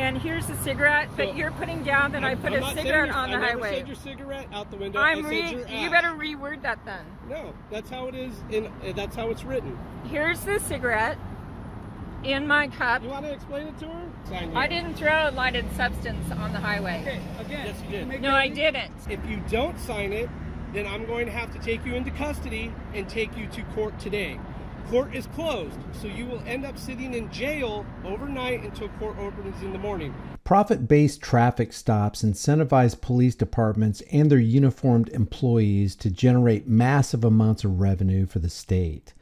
And here's a cigarette, but you're putting down that I put a cigarette on the highway. I never said your cigarette out the window. You better reword that then. No, that's how it is. That's how it's written. Here's the cigarette in my cup. You want to explain it to her? I didn't throw a lighted substance on the highway. Okay, again. Yes, you did. No, I didn't. If you don't sign it, then I'm going to have to take you into custody and take you to court today. Court is closed, so you will end up sitting in jail overnight until court opens in the morning. Profit-based traffic stops incentivize police departments and their uniformed employees to generate massive amounts of revenue for the state,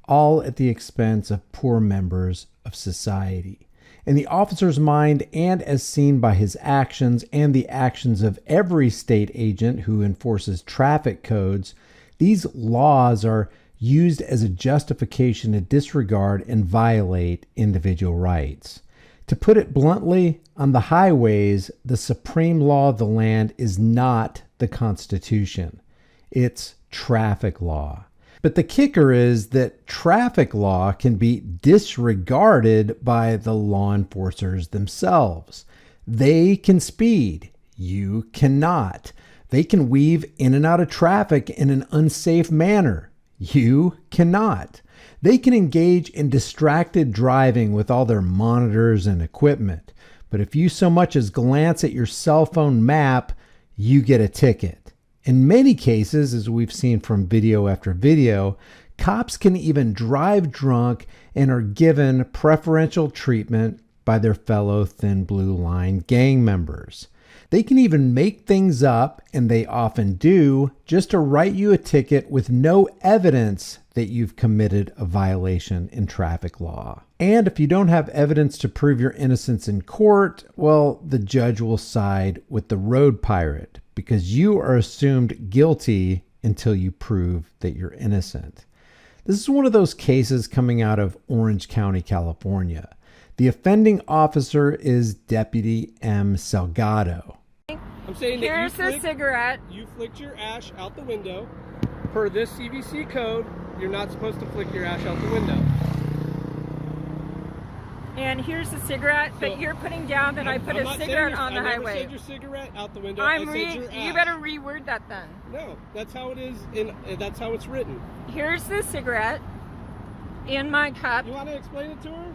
all at the expense of poor members of society. In the officer's mind, and as seen by his actions and the actions of every state agent who enforces traffic codes, these laws are used as a justification to disregard and violate individual rights. To put it bluntly, on the highways, the supreme law of the land is not the Constitution. It's traffic law. But the kicker is that traffic law can be disregarded by the law enforcers themselves. They can speed. You cannot. They can weave in and out of traffic in an unsafe manner. You cannot. They can engage in distracted driving with all their monitors and equipment. But if you so much as glance at your cell phone map, you get a ticket. In many cases, as we've seen from video after video, cops can even drive drunk and are given preferential treatment by their fellow Thin Blue Line gang members. They can even make things up, and they often do, just to write you a ticket with no evidence that you've committed a violation in traffic law. And if you don't have evidence to prove your innocence in court, well, the judge will side with the road pirate because you are assumed guilty until you prove that you're innocent. This is one of those cases coming out of Orange County, California. The offending officer is Deputy M. Salgado. I'm saying here's that the cigarette. You flicked your ash out the window. Per this CVC code, you're not supposed to flick your ash out the window. And here's the cigarette, but you're putting down that I put a cigarette on the highway. I never said your cigarette out the window. You better reword that then. No, that's how it is. That's how it's written. Here's the cigarette in my cup. You want to explain it to her?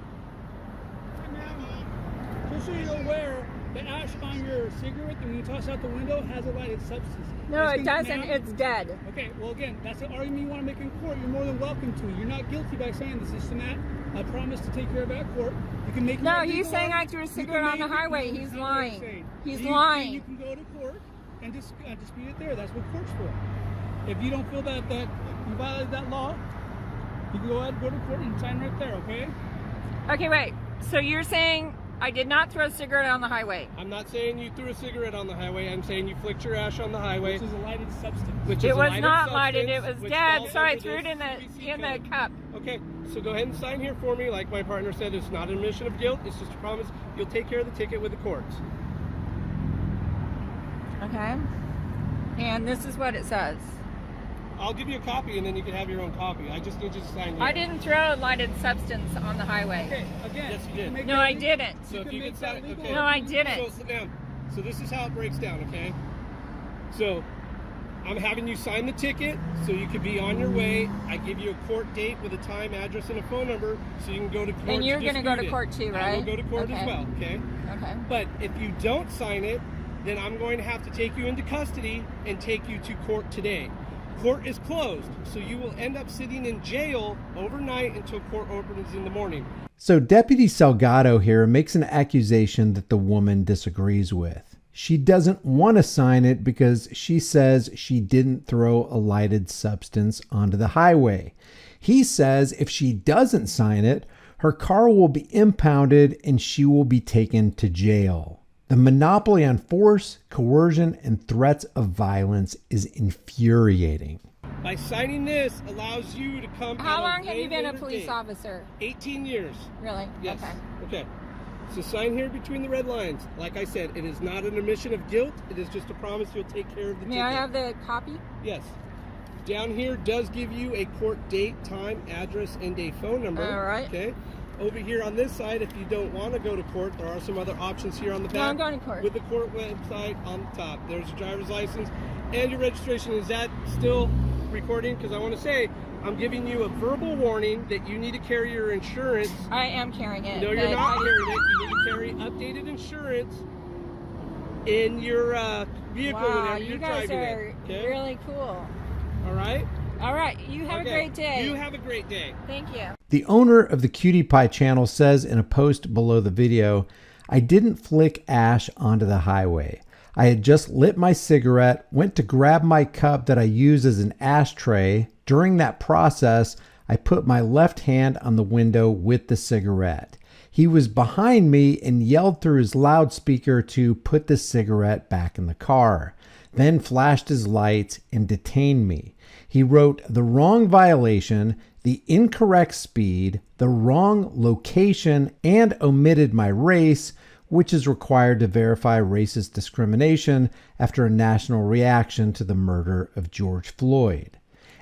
Just so you're aware, the ash on your cigarette, when you toss out the window, has a lighted substance. No, it doesn't. It's dead. Okay, well again, that's an argument you want to make in court. You're more than welcome to. You're not guilty by saying this. It's not. I promise to take care of that in court. You can make. No, he's saying I threw a cigarette on the highway. He's lying. He's lying. You can go to court and dispute it there. That's what court's for. If you don't feel that you violated that law, you can go ahead and go to court and sign right there. Okay. Okay, wait. So you're saying I did not throw a cigarette on the highway? I'm not saying you threw a cigarette on the highway. I'm saying you flicked your ash on the highway. Which is a lighted substance. It was not lighted. It was dead. So I threw it in the cup. Okay, so go ahead and sign here for me. Like my partner said, it's not an admission of guilt. It's just a promise. You'll take care of the ticket with the courts. Okay. And this is what it says. I'll give you a copy, and then you can have your own copy. I just need you to sign here. I didn't throw a lighted substance on the highway. Okay, again. Yes, you did. No, I didn't. So if you can sign, okay. No, I didn't. So sit down. So this is how it breaks down, okay? So I'm having you sign the ticket so you can be on your way. I give you a court date with a time, address, and a phone number so you can go to court. And you're going to go to court too, right? I will go to court as well, okay? Okay. But if you don't sign it, then I'm going to have to take you into custody and take you to court today. Court is closed, so you will end up sitting in jail overnight until court opens in the morning. So Deputy Salgado here makes an accusation that the woman disagrees with. She doesn't want to sign it because she says she didn't throw a lighted substance onto the highway. He says if she doesn't sign it, her car will be impounded and she will be taken to jail. The monopoly on force, coercion, and threats of violence is infuriating. By signing this allows you to come. How long have you been a police officer? 18 years. Really? Yes. Okay. So sign here between the red lines. Like I said, it is not an admission of guilt. It is just a promise you'll take care of the ticket. May I have the copy? Yes. Down here does give you a court date, time, address, and a phone number. All right. Okay. over here on this side, if you don't want to go to court, there are some other options here on the back. No, I'm going to court. With the court website on the top. There's your driver's license and your registration. Is that still recording? Because I want to say, I'm giving you a verbal warning that you need to carry your insurance. I am carrying it. No, you're not carrying it. You need to carry updated insurance in your vehicle Wow, whenever you're you guys driving are it. Okay? really cool. All right? All right, you have a great day. You have a great day. Thank you. The owner of the Cutie Pie channel says in a post below the video, I didn't flick ash onto the highway. I had just lit my cigarette, went to grab my cup that I use as an ashtray. During that process, I put my left hand on the window with the cigarette. He was behind me and yelled through his loudspeaker to put the cigarette back in the car, then flashed his lights and detained me. He wrote the wrong violation, the incorrect speed, the wrong location, and omitted my race, which is required to verify racist discrimination after a national reaction to the murder of George Floyd.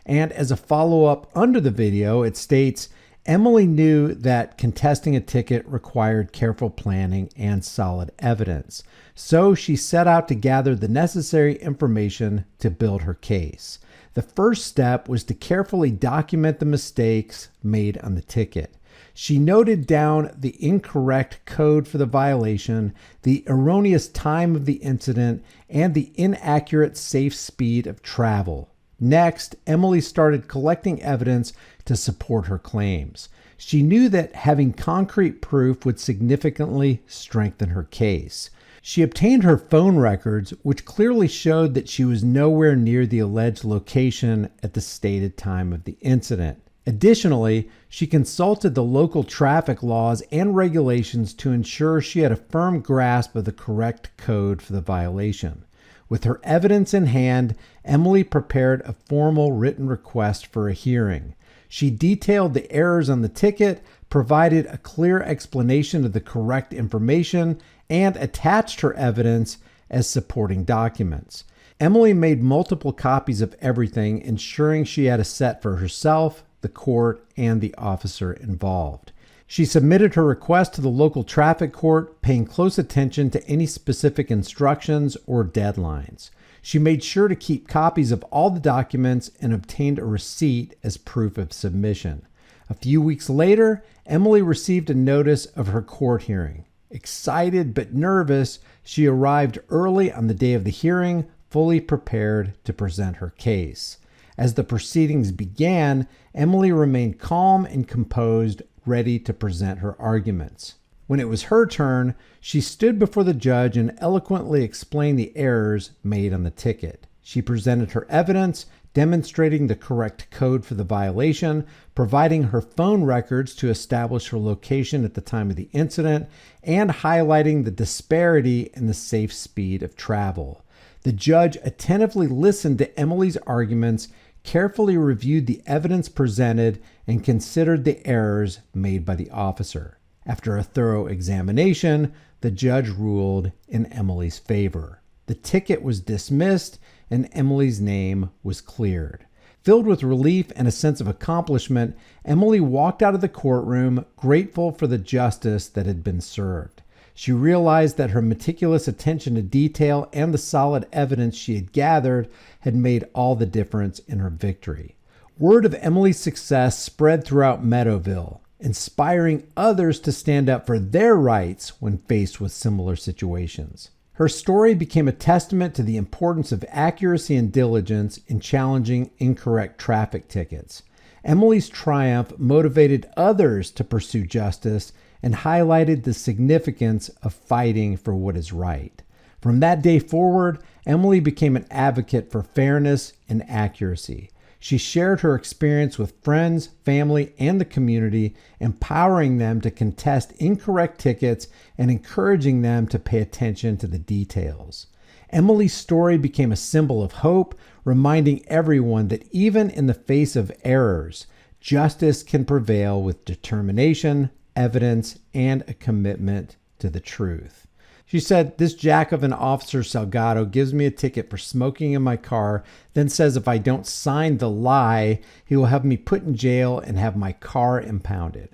And as a follow-up under the video, it states, Emily knew that contesting a ticket required careful planning and solid evidence, so she set out to gather the necessary information to build her case. The first step was to carefully document the mistakes made on the ticket. She noted down the incorrect code for the violation, the erroneous time of the incident, and the inaccurate safe speed of travel. Next, Emily started collecting evidence to support her claims. She knew that having concrete proof would significantly strengthen her case. She obtained her phone records, which clearly showed that she was nowhere near the alleged location at the stated time of the incident. Additionally, she consulted the local traffic laws and regulations to ensure she had a firm grasp of the correct code for the violation. With her evidence in hand, Emily prepared a formal written request for a hearing. She detailed the errors on the ticket, provided a clear explanation of the correct information, and attached her evidence as supporting documents. Emily made multiple copies of everything, ensuring she had a set for herself, the court, and the officer involved. She submitted her request to the local traffic court, paying close attention to any specific instructions or deadlines. She made sure to keep copies of all the documents and obtained a receipt as proof of submission. A few weeks later, Emily received a notice of her court hearing. Excited but nervous, she arrived early on the day of the hearing, fully prepared to present her case. As the proceedings began, Emily remained calm and composed, ready to present her arguments. When it was her turn, she stood before the judge and eloquently explained the errors made on the ticket. She presented her evidence, demonstrating the correct code for the violation, providing her phone records to establish her location at the time of the incident, and highlighting the disparity in the safe speed of travel. The judge attentively listened to Emily's arguments, carefully reviewed the evidence presented, and considered the errors made by the officer. After a thorough examination, the judge ruled in Emily's favor. The ticket was dismissed and Emily's name was cleared. Filled with relief and a sense of accomplishment, Emily walked out of the courtroom, grateful for the justice that had been served. She realized that her meticulous attention to detail and the solid evidence she had gathered had made all the difference in her victory. Word of Emily's success spread throughout Meadowville, inspiring others to stand up for their rights when faced with similar situations. Her story became a testament to the importance of accuracy and diligence in challenging incorrect traffic tickets. Emily's triumph motivated others to pursue justice and highlighted the significance of fighting for what is right. From that day forward, Emily became an advocate for fairness and accuracy. She shared her experience with friends, family, and the community, empowering them to contest incorrect tickets and encouraging them to pay attention to the details. Emily's story became a symbol of hope, reminding everyone that even in the face of errors, justice can prevail with determination, evidence, and a commitment to the truth. She said, "This jack of an officer Salgado gives me a ticket for smoking in my car, then says if I don't sign the lie, he will have me put in jail and have my car impounded.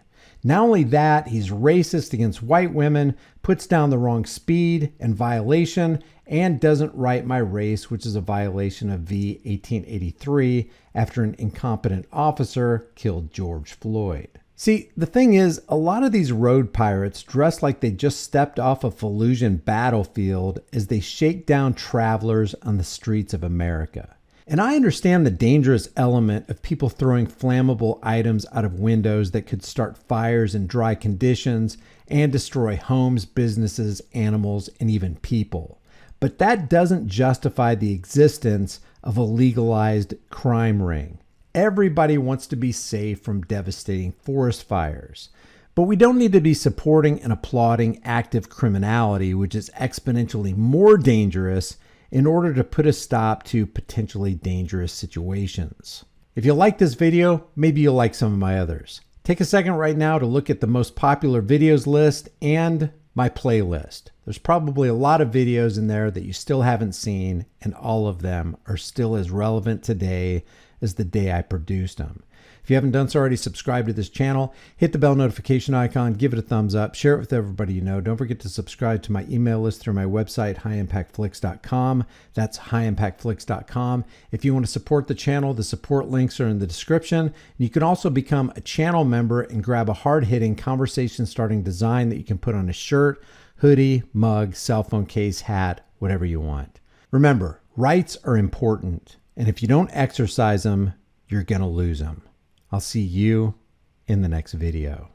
Not only that, he's racist against white women, puts down the wrong speed and violation, and doesn't write my race, which is a violation of V 1883 after an incompetent officer killed George Floyd. See, the thing is, a lot of these road pirates dress like they just stepped off a Fallujah battlefield as they shake down travelers on the streets of America. And I understand the dangerous element of people throwing flammable items out of windows that could start fires in dry conditions and destroy homes, businesses, animals, and even people. But that doesn't justify the existence of a legalized crime ring. Everybody wants to be safe from devastating forest fires. But we don't need to be supporting and applauding active criminality, which is exponentially more dangerous, in order to put a stop to potentially dangerous situations. If you like this video, maybe you'll like some of my others. Take a second right now to look at the most popular videos list and my playlist. There's probably a lot of videos in there that you still haven't seen, and all of them are still as relevant today as the day I produced them. If you haven't done so already, subscribe to this channel, hit the bell notification icon, give it a thumbs up, share it with everybody you know. Don't forget to subscribe to my email list through my website, highimpactflix.com. That's highimpactflix.com. If you want to support the channel, the support links are in the description. You can also become a channel member and grab a hard-hitting, conversation-starting design that you can put on a shirt, hoodie, mug, cell phone case, hat, whatever you want. Remember, rights are important, and if you don't exercise them, you're going to lose them. I'll see you in the next video.